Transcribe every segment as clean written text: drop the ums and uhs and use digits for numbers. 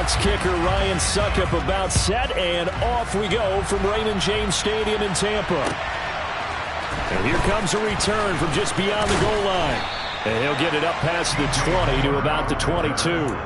Bucs kicker Ryan Suckup about set, and off we go from Raymond James Stadium in Tampa. And here comes a return from just beyond the goal line. And he'll get it up past the 20 to about the 22.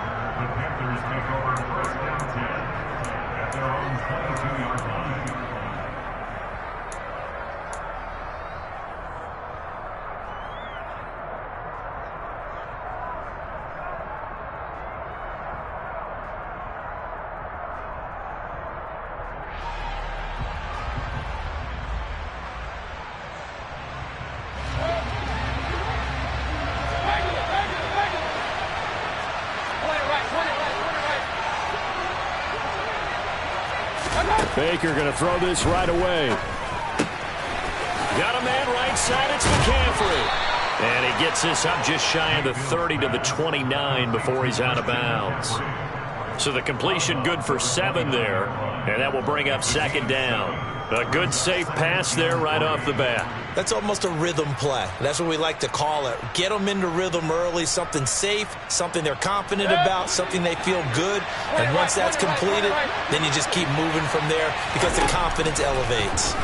Baker going to throw this right away. Got a man right side. It's McCaffrey. And he gets this up just shy of the 30 to the 29 before he's out of bounds. So the completion good for 7 there. And that will bring up second down. A good safe pass there right off the bat. That's almost a rhythm play. That's what we like to call it. Get them into rhythm early, something safe, something they're confident about, something they feel good. And once that's completed, then you just keep moving from there because the confidence elevates.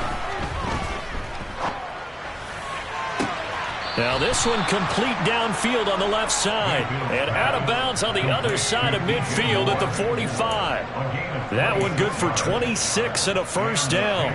Now this one complete downfield on the left side. And out of bounds on the other side of midfield at the 45. That one good for 26 and a first down.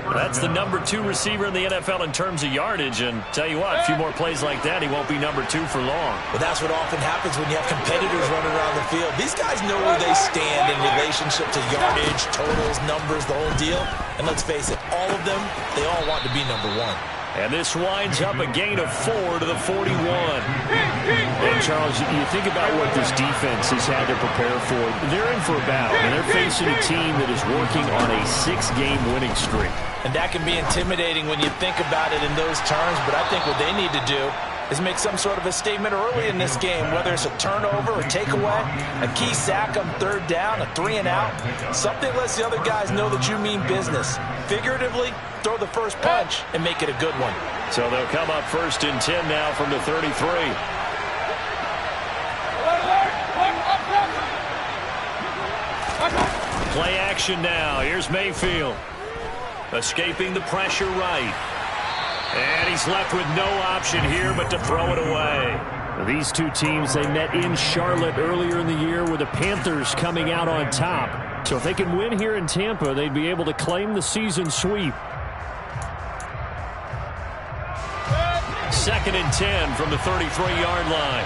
That's the number 2 receiver in the NFL in terms of yardage. And tell you what, a few more plays like that, he won't be number 2 for long. Well, that's what often happens when you have competitors running around the field. These guys know where they stand in relationship to yardage, totals, numbers, the whole deal. And let's face it, all of them, they all want to be number 1. And this winds up a gain of 4 to the 41. And Charles, you think about what this defense has had to prepare for. They're in for a battle, and they're facing a team that is working on a 6-game winning streak. And that can be intimidating when you think about it in those terms, but I think what they need to do is make some sort of a statement early in this game, whether it's a turnover or takeaway, a key sack on 3rd down, a 3-and-out, something lets the other guys know that you mean business. Figuratively, throw the first punch and make it a good one. So they'll come up 1st and 10 now from the 33. Play action now. Here's Mayfield. Escaping the pressure right. And he's left with no option here but to throw it away. These two teams, they met in Charlotte earlier in the year with the Panthers coming out on top. So if they can win here in Tampa, they'd be able to claim the season sweep. 2nd and 10 from the 33-yard line.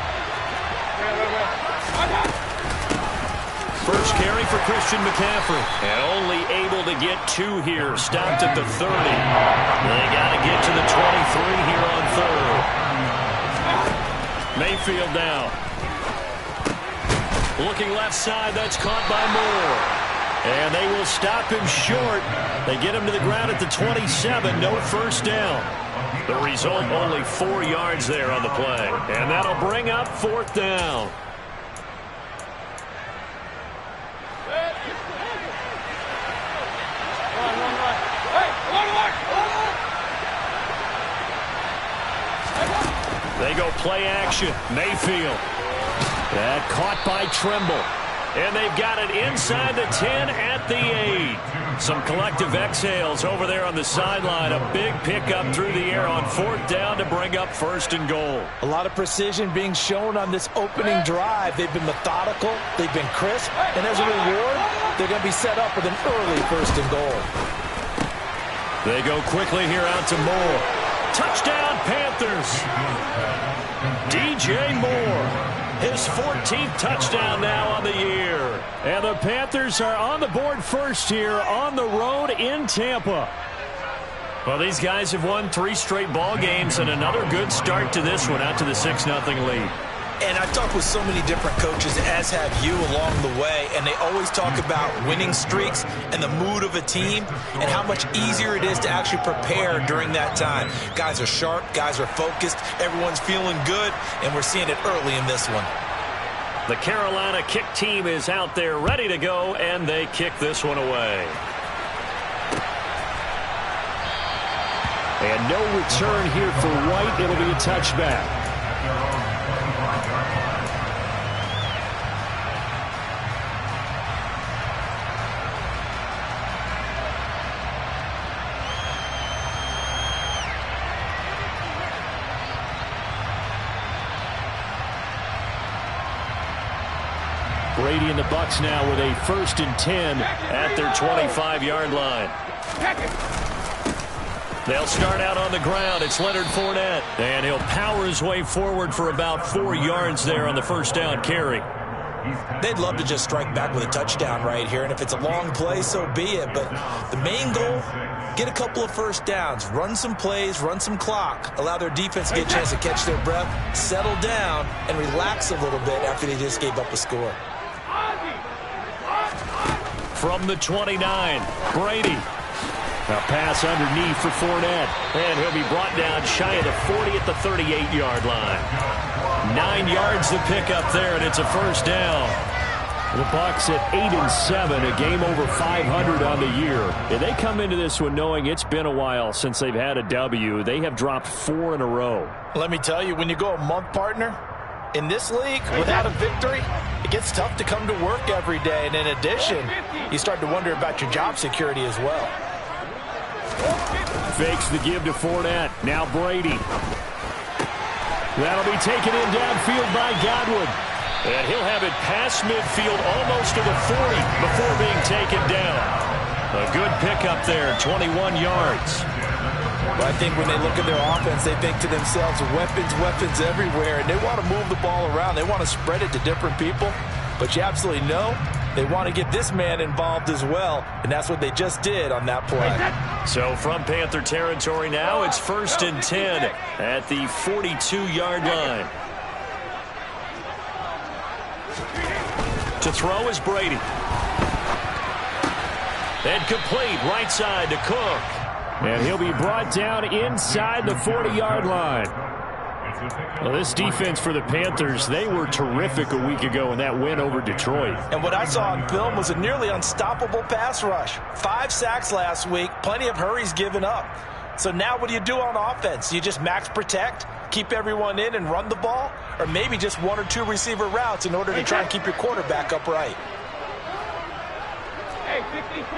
First carry for Christian McCaffrey. And only able to get 2 here. Stopped at the 30. They got to get to the 23 here on 3rd. Mayfield now. Looking left side. That's caught by Moore. And they will stop him short. They get him to the ground at the 27. No first down. The result, only 4 yards there on the play. And that'll bring up 4th down. They go play action. Mayfield. That caught by Trimble. And they've got it inside the 10 at the 8. Some collective exhales over there on the sideline. A big pickup through the air on 4th down to bring up 1st and goal. A lot of precision being shown on this opening drive. They've been methodical. They've been crisp. And as a reward, they're going to be set up with an early 1st and goal. They go quickly here out to Moore. Touchdown, Panthers. DJ Moore. His 14th touchdown now on the year. And the Panthers are on the board first here on the road in Tampa. Well, these guys have won 3 straight ball games and another good start to this one out to the 6-0 lead. And I've talked with so many different coaches, as have you, along the way, and they always talk about winning streaks and the mood of a team and how much easier it is to actually prepare during that time. Guys are sharp, guys are focused, everyone's feeling good, and we're seeing it early in this one. The Carolina kick team is out there ready to go, and they kick this one away. And no return here for White. It'll be a touchback. Brady and the Bucs now with a 1st and 10 at their 25-yard line. They'll start out on the ground. It's Leonard Fournette. And he'll power his way forward for about 4 yards there on the first down carry. They'd love to just strike back with a touchdown right here, and if it's a long play, so be it. But the main goal, get a couple of first downs, run some plays, run some clock, allow their defense to get a chance to catch their breath, settle down, and relax a little bit after they just gave up a score. From the 29, Brady. A pass underneath for Fournette, and he'll be brought down shy of the 40 at the 38-yard line. 9 yards to pick up there, and it's a first down. The Bucs at 8-7, a game over 500 on the year. And they come into this one knowing it's been a while since they've had a W. They have dropped 4 in a row. Let me tell you, when you go a month, partner, in this league, without a victory, it gets tough to come to work every day. And in addition, you start to wonder about your job security as well. Fakes the give to Fournette. Now Brady. That'll be taken in downfield by Godwin. And he'll have it past midfield almost to the 40 before being taken down. A good pickup there, 21 yards. Well, I think when they look at their offense, they think to themselves, weapons everywhere, and they want to move the ball around. They want to spread it to different people. But you absolutely know they want to get this man involved as well, and that's what they just did on that play. So from Panther territory now, it's 1st and 10 at the 42-yard line. To throw is Brady. And complete right side to Cook. And he'll be brought down inside the 40-yard line. Well, this defense for the Panthers, they were terrific a week ago in that win over Detroit. And what I saw on film was a nearly unstoppable pass rush. 5 sacks last week, plenty of hurries given up. So now what do you do on offense? You just max protect, keep everyone in and run the ball? Or maybe just 1 or 2 receiver routes in order to try and keep your quarterback upright? Hey, 66.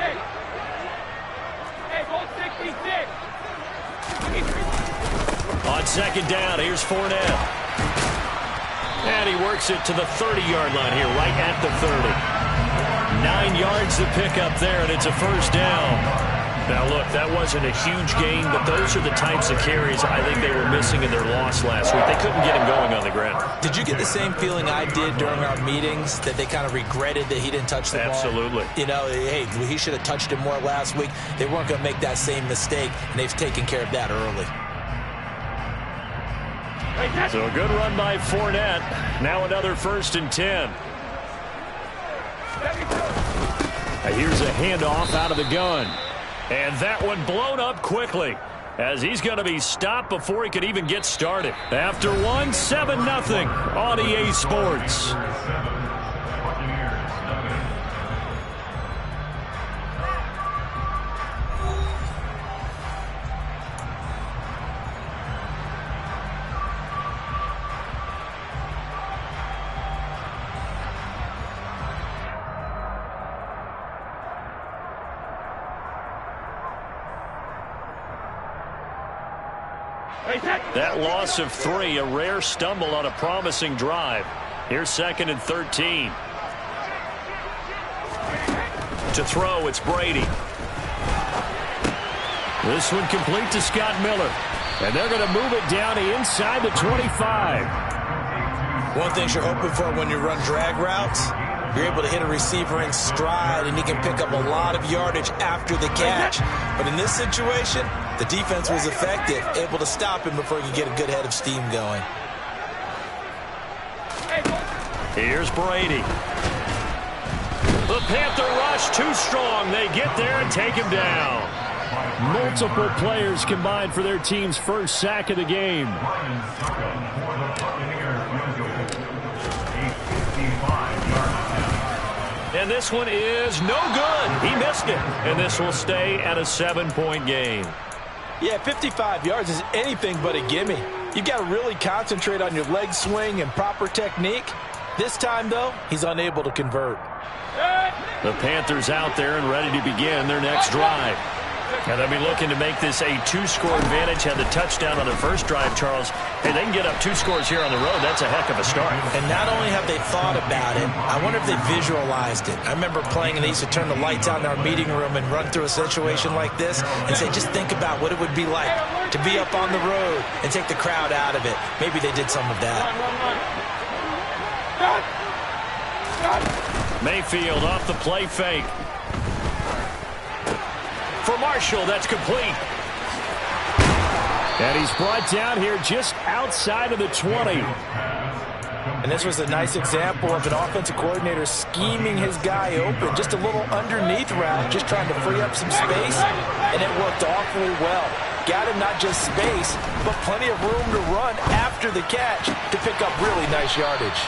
Hey, go 66. On second down, here's Fournette. And he works it to the 30-yard line here, right at the 30. 9 yards to pick up there, and it's a first down. Now, look, that wasn't a huge gain, but those are the types of carries I think they were missing in their loss last week. They couldn't get him going on the ground. Did you get the same feeling I did during our meetings, that they kind of regretted that he didn't touch the ball? Absolutely. You know, hey, he should have touched it more last week. They weren't going to make that same mistake, and they've taken care of that early. So a good run by Fournette. Now another 1st and 10. Here's a handoff out of the gun. And that one blown up quickly, as he's going to be stopped before he could even get started. After one, 7-0 on EA Sports. That loss of 3, a rare stumble on a promising drive. Here's 2nd and 13. To throw, it's Brady. This one complete to Scott Miller. And they're going to move it down to inside the 25. One thing you're hoping for when you run drag routes, you're able to hit a receiver in stride, and he can pick up a lot of yardage after the catch. But in this situation, the defense was effective, able to stop him before he could get a good head of steam going. Here's Brady. The Panther rush too strong. They get there and take him down. Multiple players combined for their team's first sack of the game. And this one is no good. He missed it. And this will stay at a 7-point game. Yeah, 55 yards is anything but a gimme. You've got to really concentrate on your leg swing and proper technique. This time, though, he's unable to convert. The Panthers out there and ready to begin their next drive. And they'll be looking to make this a 2-score advantage. Had the touchdown on their first drive, Charles. Hey, they can get up 2 scores here on the road. That's a heck of a start. And not only have they thought about it, I wonder if they visualized it. I remember playing, and they used to turn the lights out in our meeting room and run through a situation like this and say, just think about what it would be like to be up on the road and take the crowd out of it. Maybe they did some of that. Mayfield off the play fake. For Marshall, that's complete. And he's brought down here just outside of the 20. And this was a nice example of an offensive coordinator scheming his guy open. Just a little underneath route, just trying to free up some space, and it worked awfully well. Got him not just space, but plenty of room to run after the catch to pick up really nice yardage.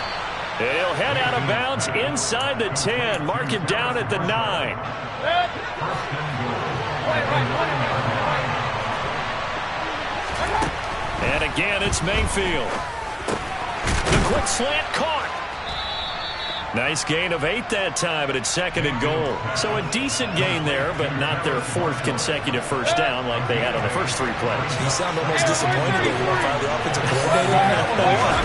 He'll head out of bounds inside the 10. Mark him down at the 9. And again, it's Mayfield. The quick slant caught. Nice gain of 8 that time, but it's 2nd and goal. So a decent gain there, but not their 4th consecutive first down like they had on the first 3 plays. You sound almost disappointed that you won't find the offensive coordinator on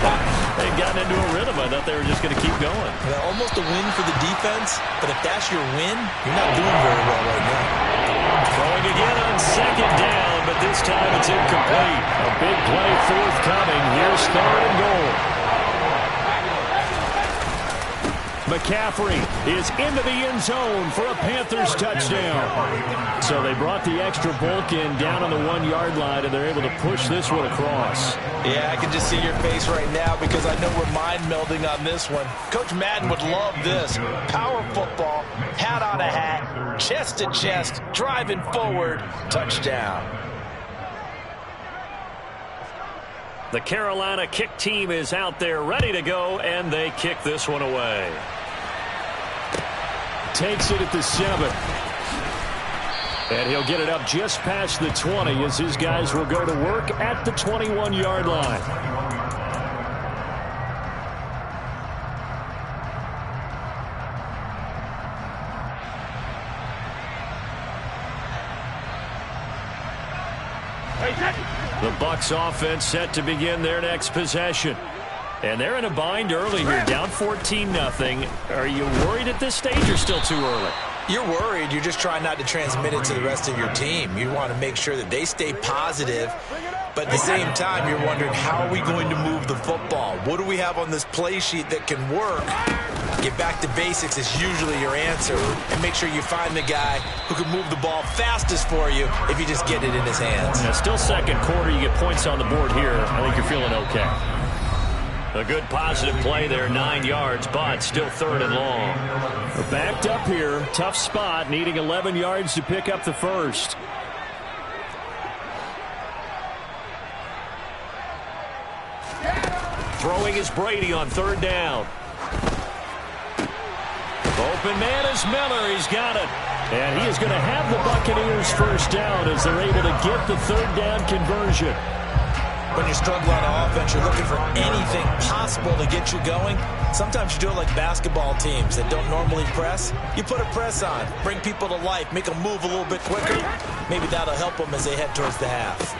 that. They'd gotten into a rhythm. I thought they were just going to keep going. Well, almost a win for the defense, but if that's your win, you're not doing very well right now. Throwing again on 2nd down, but this time it's incomplete. A big play forthcoming. Here's 3rd and goal. McCaffrey is into the end zone for a Panthers touchdown. So they brought the extra bulk in down on the 1-yard line, and they're able to push this one across. Yeah, I can just see your face right now because I know we're mind melding on this one. Coach Madden would love this. Power football, hat on a hat, chest to chest, driving forward, touchdown. The Carolina kick team is out there ready to go, and they kick this one away. Takes it at the 7. And he'll get it up just past the 20 as his guys will go to work at the 21-yard line. The Bucs offense set to begin their next possession. And they're in a bind early here, down 14-0. Are you worried at this stage or still too early? You're worried. You're just trying not to transmit it to the rest of your team. You want to make sure that they stay positive. But at the same time, you're wondering, how are we going to move the football? What do we have on this play sheet that can work? Get back to basics is usually your answer. And make sure you find the guy who can move the ball fastest for you if you just get it in his hands. Now, still 2nd quarter. You get points on the board here. I think you're feeling okay. A good positive play there, 9 yards, but still 3rd and long. We're backed up here. Tough spot, needing 11 yards to pick up the first. Throwing is Brady on 3rd down. Open man is Miller. He's got it. And he is going to have the Buccaneers first down as they're able to get the 3rd down conversion. When you're struggling on offense, you're looking for anything possible to get you going. Sometimes you do it like basketball teams that don't normally press. You put a press on, bring people to life, make them move a little bit quicker. Maybe that'll help them as they head towards the half.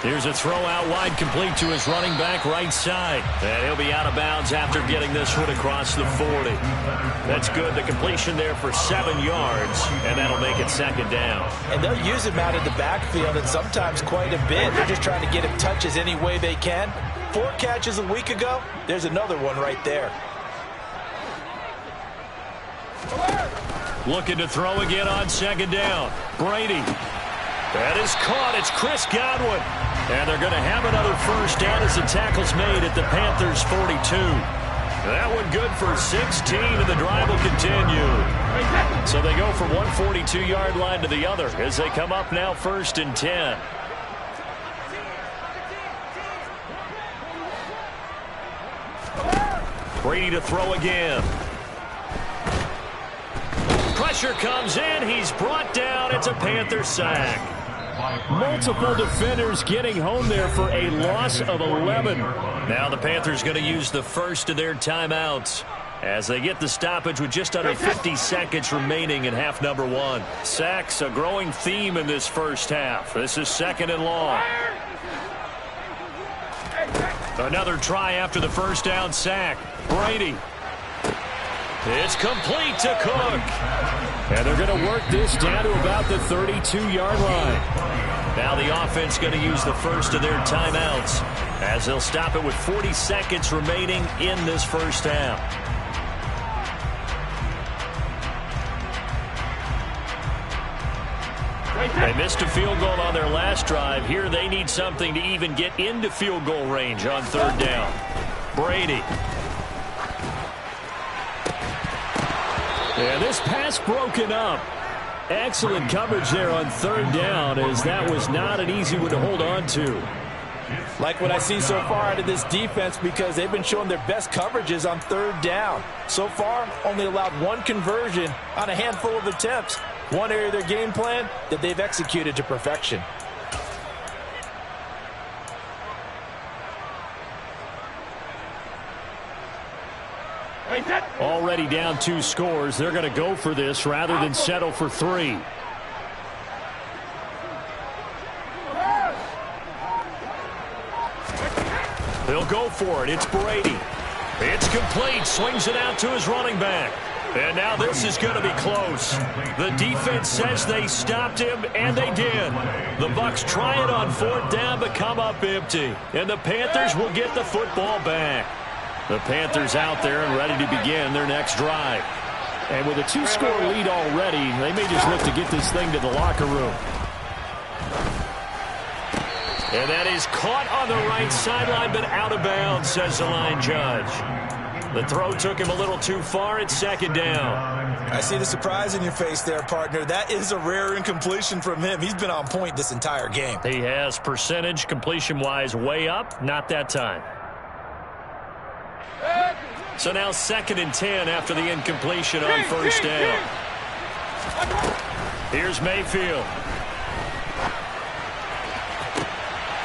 Here's a throw out wide, complete to his running back right side. And he'll be out of bounds after getting this one across the 40. That's good. The completion there for 7 yards, and that'll make it 2nd down. And they'll use him out of the backfield, and sometimes quite a bit. They're just trying to get him touches any way they can. 4 catches a week ago. There's another one right there. Looking to throw again on 2nd down. Brady. That is caught. It's Chris Godwin. And they're going to have another first down as the tackle's made at the Panthers' 42. That one good for 16, and the drive will continue. So they go from one 42-yard line to the other as they come up now 1st and 10. Brady to throw again. Pressure comes in. He's brought down. It's a Panther sack. Multiple defenders getting home there for a loss of 11. Now the Panthers going to use the first of their timeouts. as they get the stoppage with just under 50 seconds remaining in half number one. Sacks, a growing theme in this first half. This is 2nd and long. Another try after the first down sack. Brady. It's complete to Cook. And they're going to work this down to about the 32-yard line. Now the offense going to use the first of their timeouts as they'll stop it with 40 seconds remaining in this first half. They missed a field goal on their last drive. Here they need something to even get into field goal range on 3rd down. Brady. And this pass broken up. Excellent coverage there on 3rd down, as that was not an easy one to hold on to. Like what I see so far out of this defense, because they've been showing their best coverages on 3rd down. So far, only allowed 1 conversion on a handful of attempts. One area of their game plan that they've executed to perfection. Already down 2 scores. They're going to go for this rather than settle for 3. They'll go for it. It's Brady. It's complete. Swings it out to his running back. And now this is going to be close. The defense says they stopped him, and they did. The Bucs try it on 4th down, but come up empty. And the Panthers will get the football back. The Panthers out there and ready to begin their next drive. And with a 2-score lead already, they may just look to get this thing to the locker room. And that is caught on the right sideline, but out of bounds, says the line judge. The throw took him a little too far. It's 2nd down. I see the surprise in your face there, partner. That is a rare incompletion from him. He's been on point this entire game. He has percentage completion-wise way up. Not that time. So now 2nd and 10 after the incompletion on 1st down. Here's Mayfield.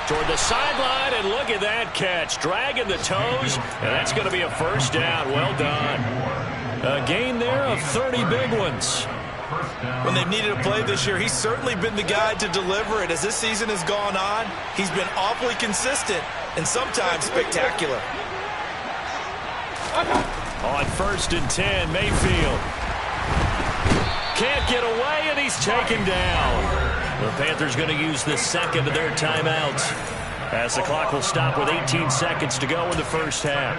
Toward the sideline, and look at that catch. Dragging the toes, and that's going to be a 1st down. Well done. A gain there of 30 big ones. When they've needed a play this year, he's certainly been the guy to deliver it. As this season has gone on, he's been awfully consistent and sometimes spectacular. On 1st and 10, Mayfield. Can't get away, and he's taken down. The Panthers going to use the 2nd of their timeouts as the clock will stop with 18 seconds to go in the first half.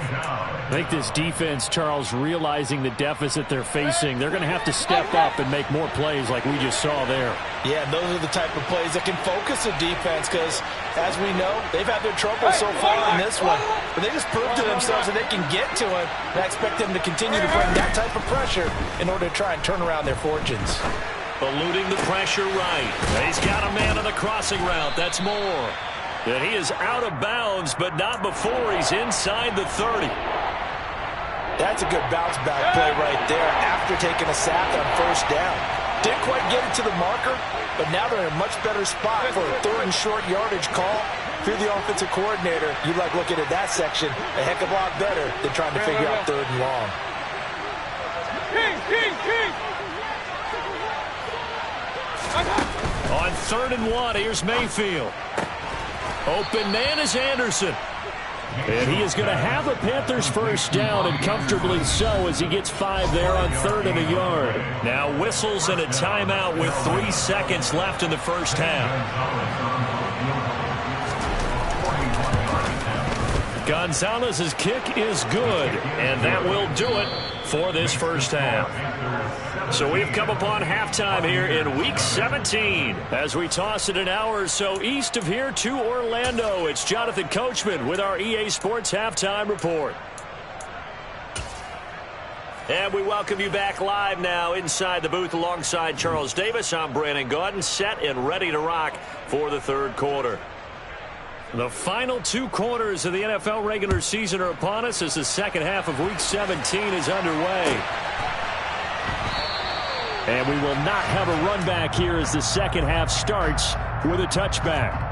I think this defense, Charles, realizing the deficit they're facing, they're going to have to step up and make more plays like we just saw there. Yeah, and those are the type of plays that can focus the defense because, as we know, they've had their trouble so far in this one. But they just proved to themselves that they can get to it, and I expect them to continue to bring that type of pressure in order to try and turn around their fortunes. Eluding the pressure right. He's got a man on the crossing route. That's Moore. And he is out of bounds, but not before he's inside the 30. That's a good bounce-back play right there after taking a sack on 1st down. Didn't quite get it to the marker, but now they're in a much better spot for a 3rd and short yardage call. If you're the offensive coordinator, you'd like looking at that section a heck of a lot better than trying to figure out 3rd and long. On 3rd and 1, here's Mayfield. Open man is Anderson. And he is going to have a Panthers 1st down, and comfortably so, as he gets 5 there on 3rd and a yard. Now whistles and a timeout with 3 seconds left in the first half. Gonzalez's kick is good, and that will do it for this first half. So we've come upon halftime here in Week 17 as we toss it an hour or so east of here to Orlando. It's Jonathan Coachman with our EA Sports Halftime Report. And we welcome you back live now inside the booth alongside Charles Davis. I'm Brandon Gaudin, set and ready to rock for the 3rd quarter. The final 2 quarters of the NFL regular season are upon us as the second half of Week 17 is underway. And we will not have a run back here as the second half starts with a touchback.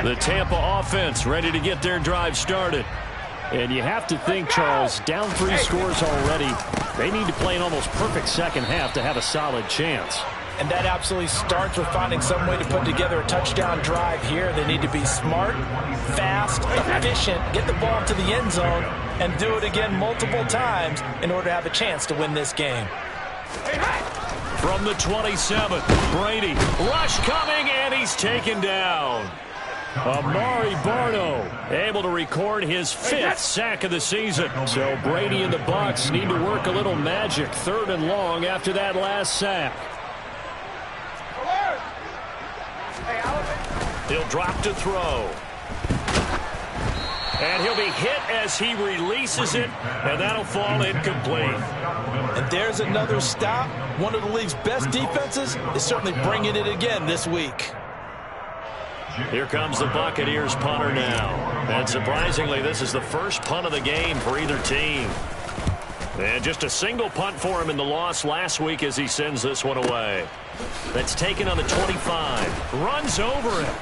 The Tampa offense ready to get their drive started. And you have to think, Charles, down 3 scores already. They need to play an almost perfect second half to have a solid chance. And that absolutely starts with finding some way to put together a touchdown drive here. They need to be smart, fast, efficient, get the ball to the end zone, and do it again multiple times in order to have a chance to win this game. From the 27, Brady, rush coming, and he's taken down. Amari Barno able to record his 5th sack of the season. So Brady and the Bucs need to work a little magic. 3rd and long after that last sack. He'll drop to throw. And he'll be hit as he releases it, and that'll fall incomplete. And there's another stop. One of the league's best defenses is certainly bringing it again this week. Here comes the Buccaneers punter now. And surprisingly, this is the first punt of the game for either team. And just a single punt for him in the loss last week as he sends this one away. That's taken on the 25. Runs over him.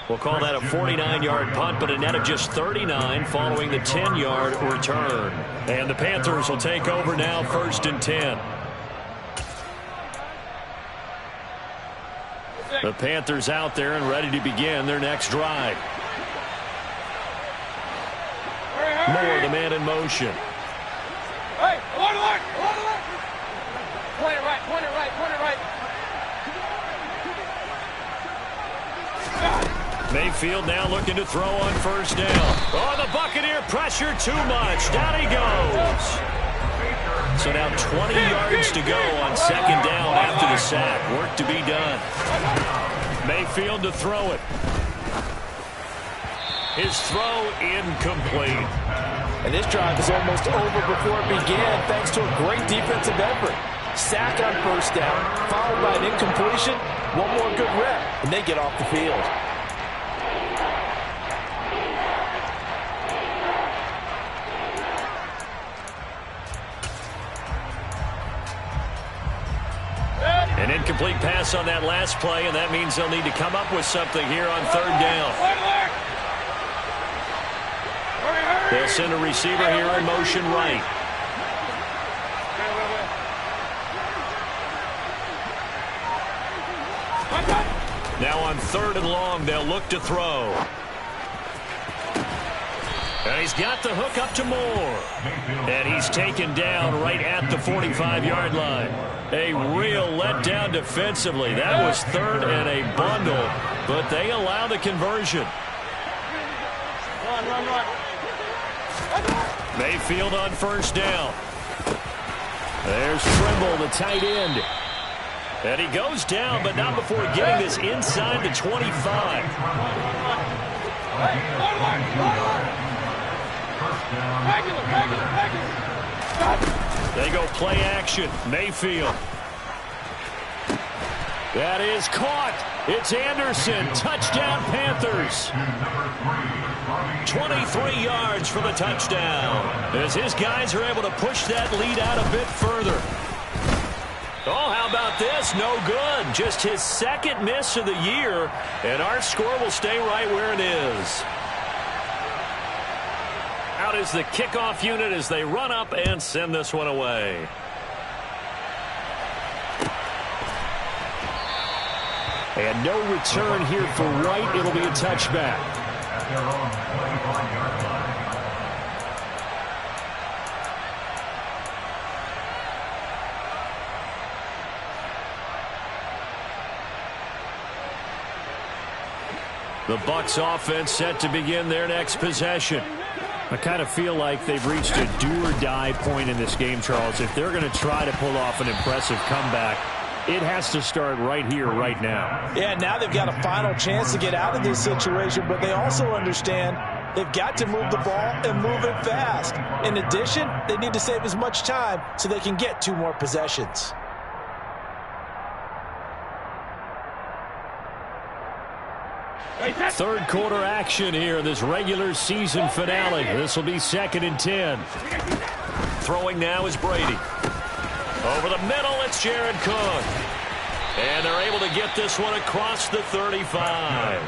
We'll call that a 49-yard punt, but a net of just 39 following the 10-yard return. And the Panthers will take over now, 1st and 10. The Panthers out there and ready to begin their next drive. Moore, the man in motion. Hey, point it right, point it right, point it right. Mayfield now looking to throw on 1st down. Oh, the Buccaneer pressure too much. Down he goes. So now 20 yards to go on 2nd down after the sack. Work to be done. Mayfield to throw it. His throw incomplete. And this drive is almost over before it began thanks to a great defensive effort. Sack on 1st down, followed by an incompletion. One more good rep, and they get off the field. An incomplete pass on that last play, and that means they'll need to come up with something here on 3rd down. They'll send a receiver here in motion right. Now on 3rd and long, they'll look to throw. And he's got the hook up to Moore. And he's taken down right at the 45-yard line. A real letdown defensively. That was 3rd and a bundle, but they allow the conversion. Run. Mayfield on 1st down. There's Trimble, the tight end. And he goes down, but not before getting this inside the 25. They go play action. Mayfield. That is caught. It's Anderson. Touchdown, Panthers. 23 yards for the touchdown. As his guys are able to push that lead out a bit further. Oh, how about this? No good. Just his 2nd miss of the year, and our score will stay right where it is. Out is the kickoff unit as they run up and send this one away. And no return here for Wright. It'll be a touchback. The Bucs offense set to begin their next possession. I kind of feel like they've reached a do-or-die point in this game, Charles. If they're going to try to pull off an impressive comeback, it has to start right here, right now. Yeah, now they've got a final chance to get out of this situation, but they also understand they've got to move the ball and move it fast. In addition, they need to save as much time so they can get 2 more possessions. Third quarter action here in this regular season finale. This will be 2nd and 10. Throwing now is Brady. Over the middle, it's Jared Cook. And they're able to get this one across the 35.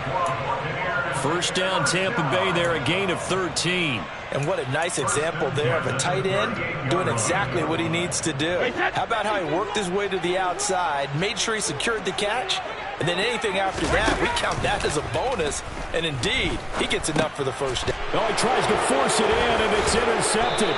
First down, Tampa Bay there, a gain of 13. And what a nice example there of a tight end doing exactly what he needs to do. How about how he worked his way to the outside, made sure he secured the catch, and then anything after that, we count that as a bonus. And indeed, he gets enough for the first down. Oh, he tries to force it in, and it's intercepted.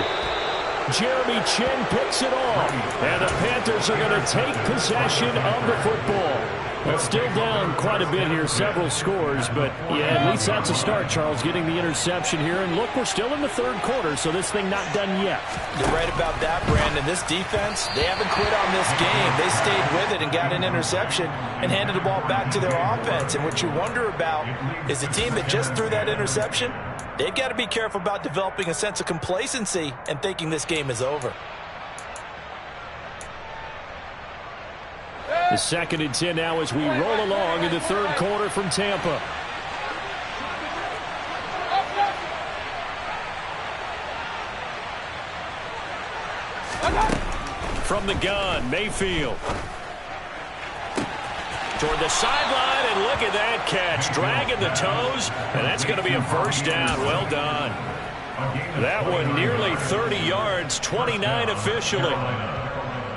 Jeremy Chin picks it off. And the Panthers are going to take possession of the football. Well, still down quite a bit here, several scores, but yeah, at least that's a start, Charles, getting the interception here. And look, we're still in the third quarter, so this thing not done yet. You're right about that, Brandon. This defense, they haven't quit on this game. They stayed with it and got an interception and handed the ball back to their offense. And what you wonder about is the team that just threw that interception, they've got to be careful about developing a sense of complacency and thinking this game is over. The 2nd and 10 now as we roll along in the third quarter from Tampa. From the gun, Mayfield. Toward the sideline, and look at that catch. Dragging the toes, and that's going to be a first down. Well done. That one nearly 30 yards, 29 officially.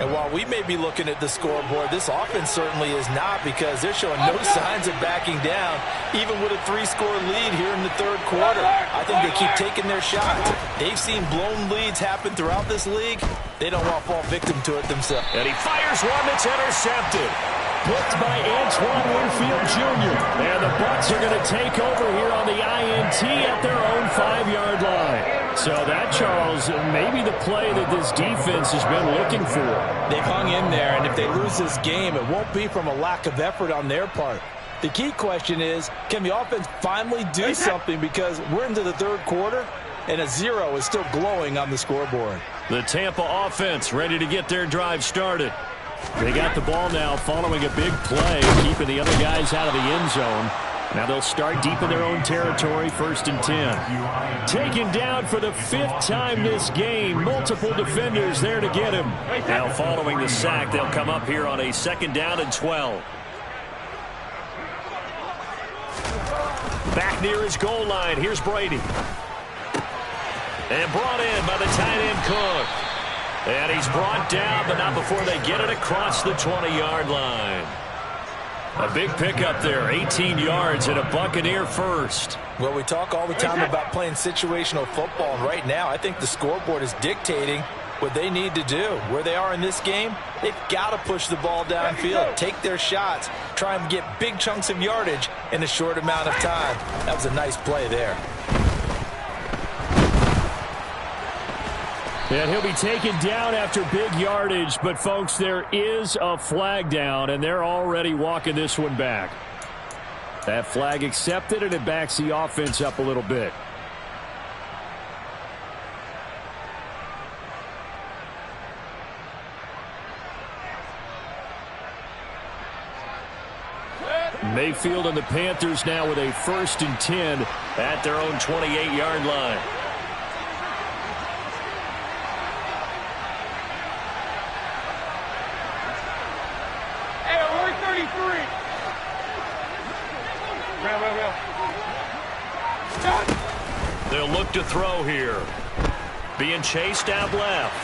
And while we may be looking at the scoreboard, this offense certainly is not, because they're showing no signs of backing down, even with a 3-score lead here in the third quarter. I think they keep taking their shots. They've seen blown leads happen throughout this league. They don't want to fall victim to it themselves. And he fires one that's intercepted. Picked by Antoine Winfield Jr. And the Bucs are going to take over here on the INT at their own 5-yard line. So that, Charles, maybe the play that this defense has been looking for. They've hung in there, and if they lose this game, it won't be from a lack of effort on their part. The key question is, can the offense finally do something, because we're into the third quarter, and a 0 is still glowing on the scoreboard. The Tampa offense ready to get their drive started. They got the ball now following a big play, keeping the other guys out of the end zone. Now they'll start deep in their own territory, 1st and 10. Taken down for the 5th time this game. Multiple defenders there to get him. Now following the sack, they'll come up here on a 2nd down and 12. Back near his goal line, here's Brady. And brought in by the tight end Cook. And he's brought down, but not before they get it across the 20-yard line. A big pickup there, 18 yards and a Buccaneer first. Well, we talk all the time about playing situational football, and right now I think the scoreboard is dictating what they need to do. Where they are in this game, they've got to push the ball downfield, take their shots, try and get big chunks of yardage in a short amount of time. That was a nice play there. And he'll be taken down after big yardage, but folks, there is a flag down, and they're already walking this one back. That flag accepted, and it backs the offense up a little bit. Mayfield and the Panthers now with a 1st and 10 at their own 28-yard line. They'll look to throw here. Being chased out left.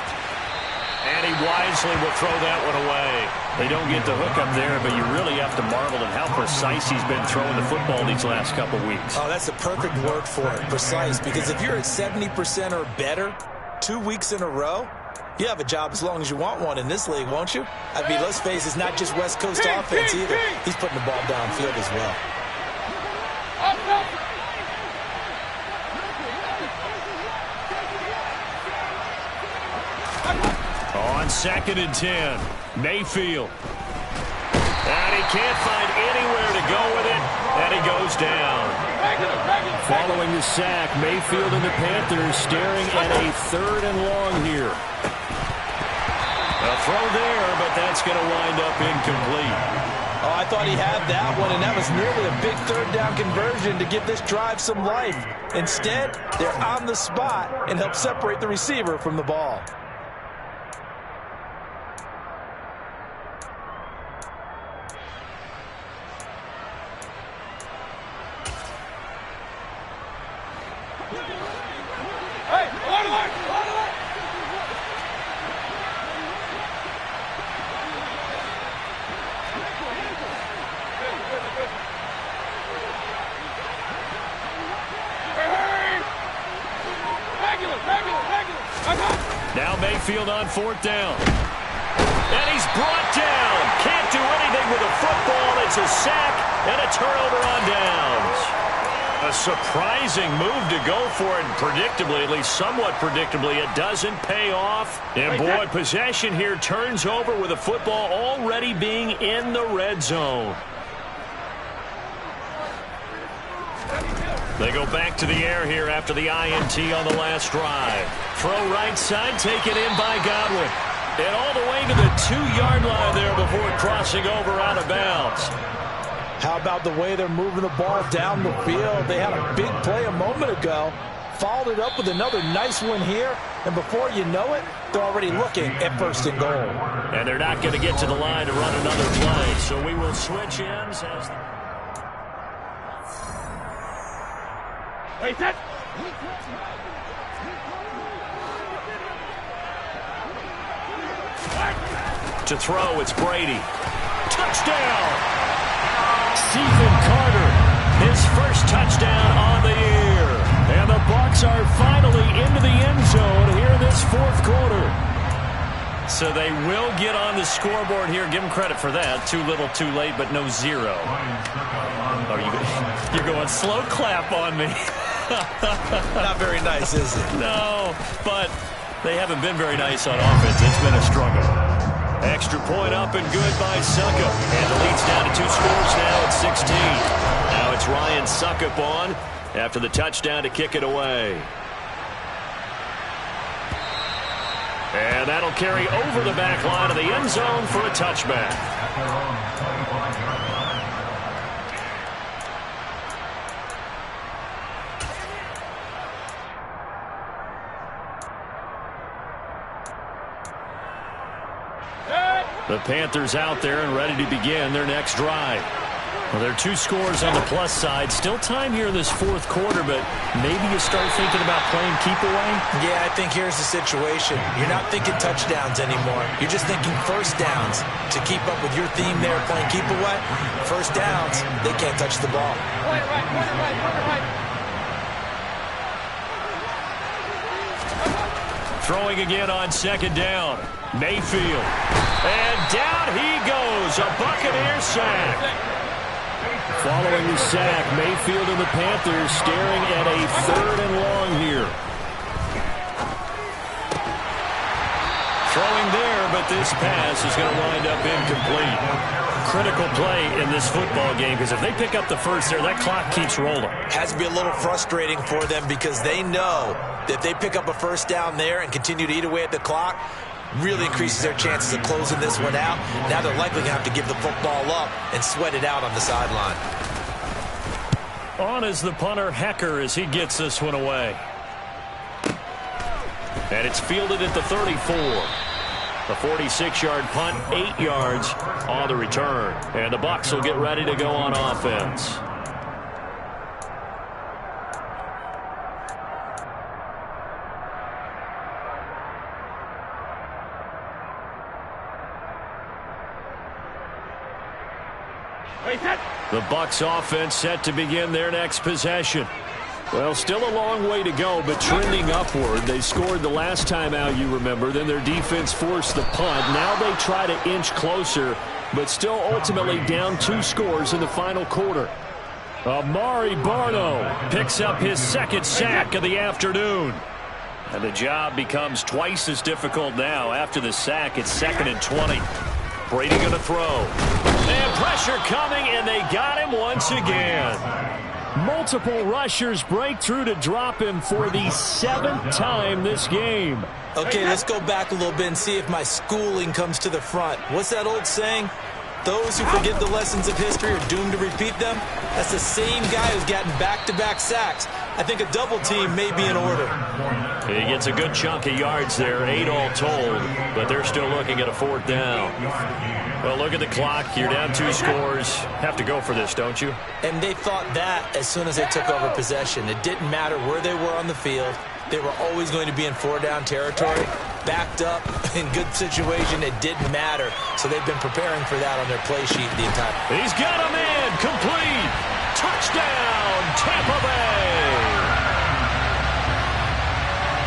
And he wisely will throw that one away. They don't get the hook up there, but you really have to marvel at how precise he's been throwing the football these last couple weeks. Oh, that's the perfect word for it, precise. Because if you're at 70% or better 2 weeks in a row, you have a job as long as you want one in this league, won't you? I mean, let's face it, it's not just West Coast offense either. He's putting the ball downfield as well. On 2nd and 10, Mayfield. And he can't find anywhere to go with it, and he goes down. Following the sack, Mayfield and the Panthers staring at a 3rd and long here. A throw there, but that's going to wind up incomplete. Oh, I thought he had that one, and that was nearly a big 3rd down conversion to give this drive some life. Instead, they're on the spot and help separate the receiver from the ball. Hey, alert! Alert! Now Mayfield on 4th down. And he's brought down. Can't do anything with a football. It's a sack and a turnover on downs. A surprising move to go for it. Predictably, at least somewhat predictably, it doesn't pay off. And boy, possession here turns over with a football already being in the red zone. They go back to the air here after the INT on the last drive. Throw right side, taken in by Godwin. And all the way to the 2-yard line there before crossing over out of bounds. How about the way they're moving the ball down the field? They had a big play a moment ago. Followed it up with another nice one here. And before you know it, they're already looking at 1st and goal. And they're not going to get to the line to run another play. So we will switch ends as... Wait, that... To throw, it's Brady. Touchdown! Stephen Carter, his first touchdown on the year. And the Bucs are finally into the end zone here in this 4th quarter. So they will get on the scoreboard here. Give them credit for that. Too little, too late, but no 0. Oh, you're going slow clap on me. Not very nice, is it? No, but they haven't been very nice on offense. It's been a struggle. Extra point up and good by Suckup. And the lead's down to 2 scores now at 16. Now it's Ryan Suckup on after the touchdown to kick it away. And that'll carry over the back line of the end zone for a touchback. The Panthers out there and ready to begin their next drive. Well, there are 2 scores on the plus side. Still time here in this 4th quarter, but maybe you start thinking about playing keep away? Yeah, I think here's the situation. You're not thinking touchdowns anymore. You're just thinking 1st downs. To keep up with your theme there, playing keep away, 1st downs, they can't touch the ball. Point right. Throwing again on 2nd down. Mayfield. And down he goes. A Buccaneer sack. Following the sack, Mayfield and the Panthers staring at a 3rd and long here. Throwing there, but this pass is going to wind up incomplete. Critical play in this football game, because if they pick up the first there, that clock keeps rolling. Has to be a little frustrating for them because they know that if they pick up a 1st down there and continue to eat away at the clock, really increases their chances of closing this one out. Now they're likely going to have to give the football up and sweat it out on the sideline. On is the punter, Hecker, as he gets this one away. And it's fielded at the 34. The 46-yard punt, 8 yards on the return. And the Bucs will get ready to go on offense. The Bucs offense set to begin their next possession. Well, still a long way to go, but trending upward. They scored the last time out, you remember. Then their defense forced the punt. Now they try to inch closer, but still ultimately down 2 scores in the final quarter. Amari Barno picks up his 2nd sack of the afternoon. And the job becomes twice as difficult now. After the sack, it's 2nd and 20. Brady going to throw. And pressure coming, and they got him once again. Multiple rushers break through to drop him for the 7th time this game. Okay, let's go back a little bit and see if my schooling comes to the front. What's that old saying? Those who forget the lessons of history are doomed to repeat them. That's the same guy who's gotten back-to-back sacks. I think a double team may be in order. He gets a good chunk of yards there, 8 all told, but they're still looking at a 4th down. Well, look at the clock. You're down 2 scores. Have to go for this, don't you? And they thought that as soon as they took over possession. It didn't matter where they were on the field. They were always going to be in 4-down territory. Backed up, in good situation, it didn't matter. So they've been preparing for that on their play sheet the entire time. He's got a man. Complete. Touchdown, Tampa Bay.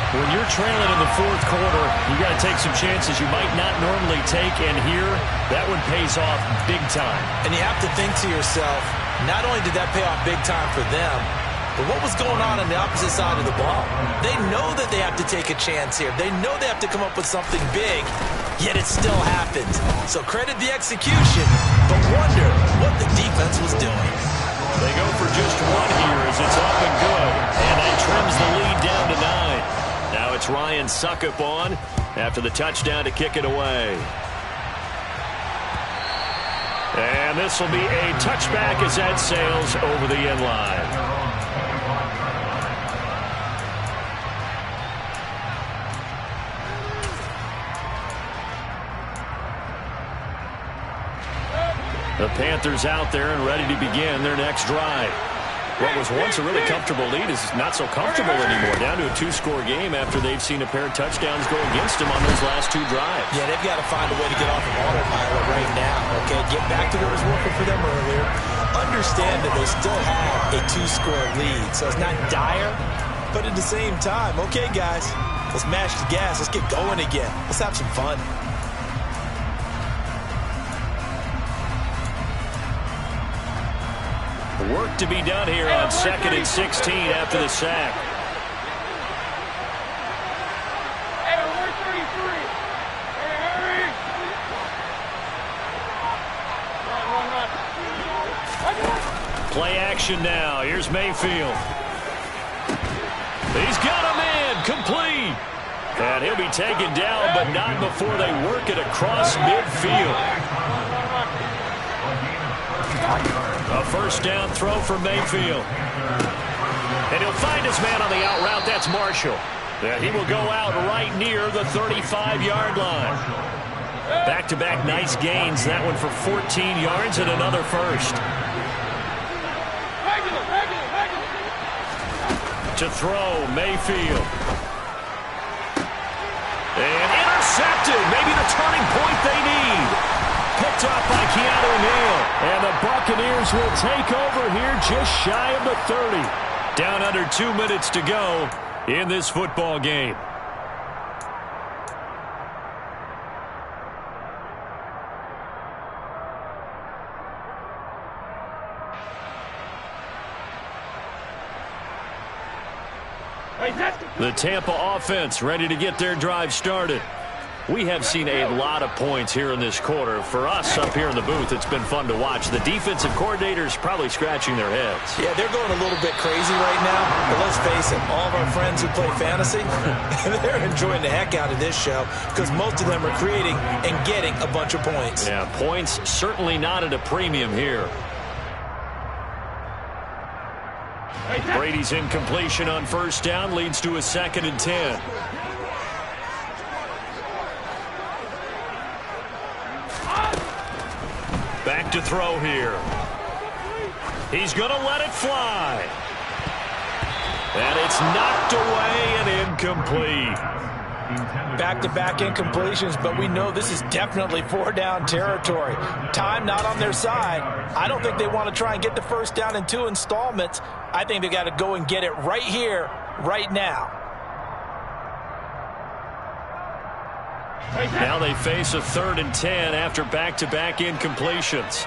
When you're trailing in the 4th quarter, you got to take some chances you might not normally take, and here, that one pays off big time. And you have to think to yourself, not only did that pay off big time for them, but what was going on the opposite side of the ball? They know that they have to take a chance here. They know they have to come up with something big, yet it still happens. So credit the execution, but wonder what the defense was doing. They go for just 1 here as it's up and good, and that trims the lead down to 9. Now it's Ryan Suckup on after the touchdown to kick it away. And this will be a touchback as that sails over the end line. The Panthers out there and ready to begin their next drive. What was once a really comfortable lead is not so comfortable anymore. Down to a 2-score game after they've seen a pair of touchdowns go against them on those last 2 drives. Yeah, they've got to find a way to get off of autopilot right now, okay? Get back to what was working for them earlier. Understand that they still have a 2-score lead, so it's not dire, but at the same time, okay, guys, let's mash the gas. Let's get going again. Let's have some fun. Work to be done here on 2nd and 16 after the sack. Hey, we're 33. Hey, hurry. Run. Play action now. Here's Mayfield. He's got a man. Complete. And he'll be taken down, but not before they work it across midfield. A 1st down throw for Mayfield. And he'll find his man on the out route. That's Marshall. And he will go out right near the 35-yard line. Back-to-back nice gains. That one for 14 yards and another 1st. To throw, Mayfield. And intercepted. Maybe the turning point they need. Picked off by Keanu Neal. And the Buccaneers will take over here just shy of the 30. Down under 2 minutes to go in this football game. The Tampa offense ready to get their drive started. We have seen a lot of points here in this quarter. For us up here in the booth, it's been fun to watch. The defensive coordinators probably scratching their heads. Yeah, they're going a little bit crazy right now. But let's face it, all of our friends who play fantasy, they're enjoying the heck out of this show because most of them are creating and getting a bunch of points. Yeah, points certainly not at a premium here. Brady's incompletion on 1st down leads to a 2nd and 10. Back to throw here. He's going to let it fly. And it's knocked away and incomplete. Back-to-back incompletions, but we know this is definitely 4-down territory. Time not on their side. I don't think they want to try and get the 1st down in 2 installments. I think they got to go and get it right here, right now. Now they face a 3rd and 10 after back-to-back incompletions.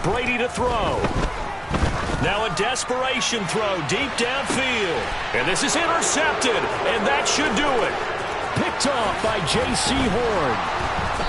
Brady to throw. Now a desperation throw deep downfield. And this is intercepted, and that should do it. Picked off by J.C. Horn.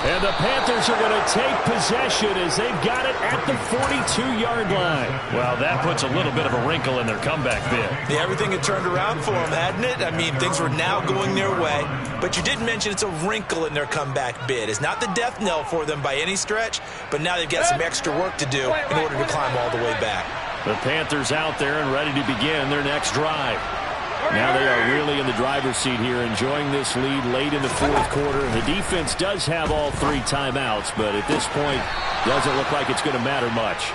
And the Panthers are going to take possession as they've got it at the 42-yard line. Well, that puts a little bit of a wrinkle in their comeback bid. Yeah, everything had turned around for them, hadn't it? I mean, things were now going their way. But you did mention it's a wrinkle in their comeback bid. It's not the death knell for them by any stretch, but now they've got some extra work to do in order to climb all the way back. The Panthers out there and ready to begin their next drive. Now they are really in the driver's seat here, enjoying this lead late in the fourth quarter. The defense does have all 3 timeouts, but at this point, doesn't look like it's going to matter much.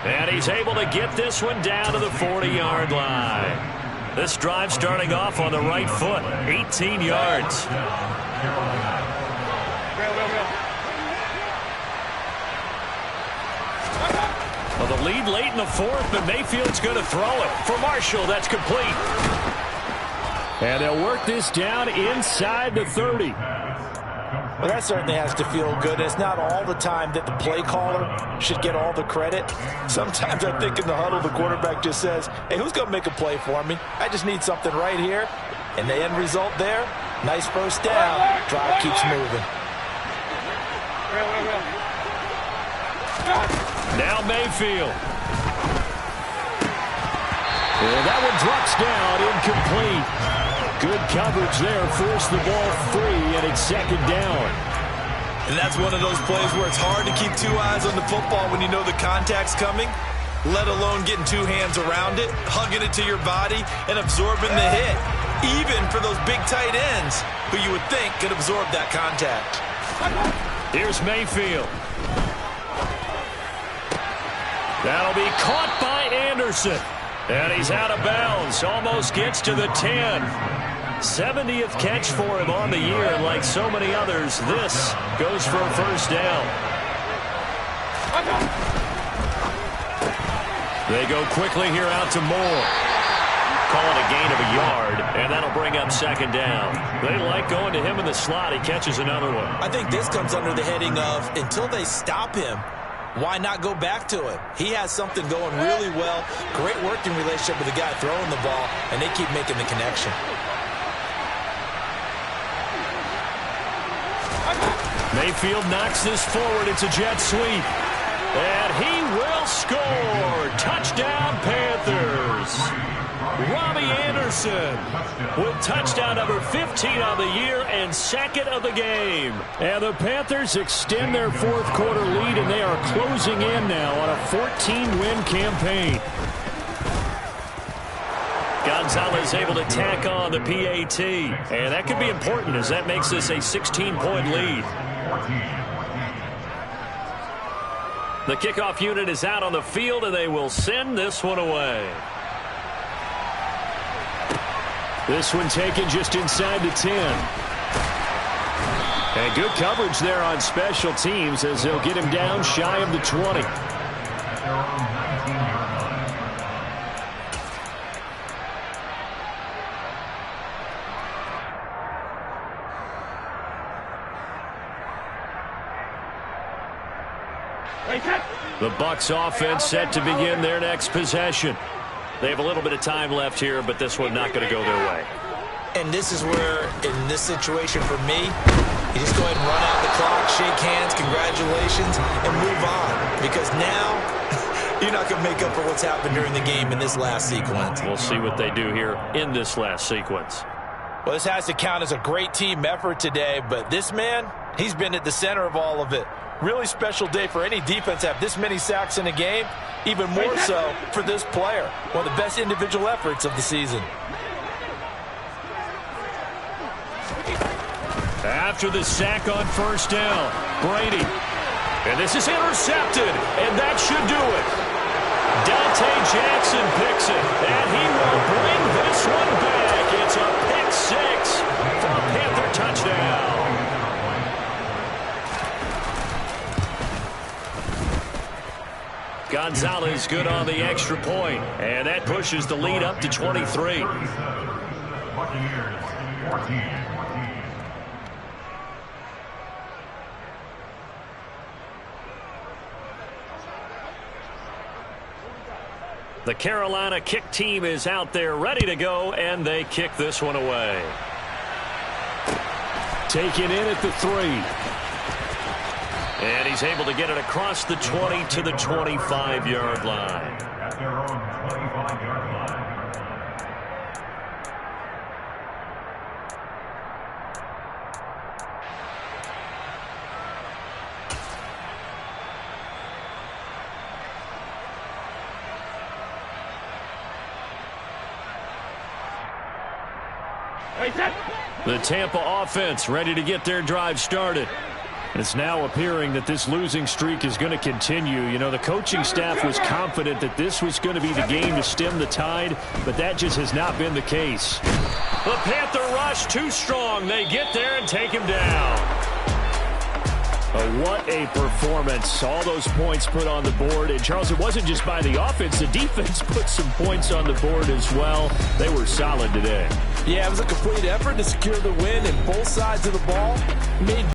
And he's able to get this one down to the 40-yard line. This drive starting off on the right foot, 18 yards. Well, the lead late in the fourth, but Mayfield's going to throw it. For Marshall, that's complete. And they'll work this down inside the 30. Well, that certainly has to feel good. It's not all the time that the play caller should get all the credit. Sometimes I think in the huddle, the quarterback just says, hey, who's going to make a play for me? I just need something right here. And the end result there, nice first down. Drive keeps moving. Now Mayfield. And that one drops down, incomplete. Good coverage there, forced the ball free, and it's second down. And that's one of those plays where it's hard to keep 2 eyes on the football when you know the contact's coming, let alone getting 2 hands around it, hugging it to your body, and absorbing the hit, even for those big tight ends who you would think could absorb that contact. Here's Mayfield. That'll be caught by Anderson. And he's out of bounds. Almost gets to the 10. 70th catch for him on the year. And like so many others, this goes for a first down. They go quickly here out to Moore. Call it a gain of a yard, and that'll bring up second down. They like going to him in the slot. He catches another one. I think this comes under the heading of until they stop him, why not go back to it? He has something going really well. Great working relationship with the guy throwing the ball, and they keep making the connection. Mayfield knocks this forward. It's a jet sweep. And he will score. Touchdown, Panthers. Robbie Anderson with touchdown number 15 on the year and second of the game. And the Panthers extend their fourth quarter lead, and they are closing in now on a 14-win campaign. Gonzalez able to tack on the PAT. And that could be important as that makes this a 16-point lead. The kickoff unit is out on the field, and they will send this one away. This one taken just inside the 10. And good coverage there on special teams as they'll get him down shy of the 20. The Bucs offense set to begin their next possession. They have a little bit of time left here, but this one not going to go their way. And this is where, in this situation for me, you just go ahead and run out the clock, shake hands, congratulations, and move on. Because now, you're not going to make up for what's happened during the game in this last sequence. We'll see what they do here in this last sequence. Well, this has to count as a great team effort today, but this man, he's been at the center of all of it. Really special day for any defense to have this many sacks in a game, even more so for this player. One of the best individual efforts of the season. After the sack on first down, Brady. And this is intercepted, and that should do it. Dante Jackson picks it, and he will bring this one back. It's a pick six for a Panther touchdown. Gonzalez good on the extra point, and that pushes the lead up to 23. The Carolina kick team is out there ready to go, and they kick this one away. Taken in at the 3. And he's able to get it across the 20 to the 25-yard line. At their own 25-yard line. The Tampa offense ready to get their drive started. It's now appearing that this losing streak is going to continue. You know, the coaching staff was confident that this was going to be the game to stem the tide, but that just has not been the case. The Panther rush too strong. They get there and take him down. What a performance. All those points put on the board. And, Charles, it wasn't just by the offense. The defense put some points on the board as well. They were solid today. Yeah, it was a complete effort to secure the win, and both sides of the ball made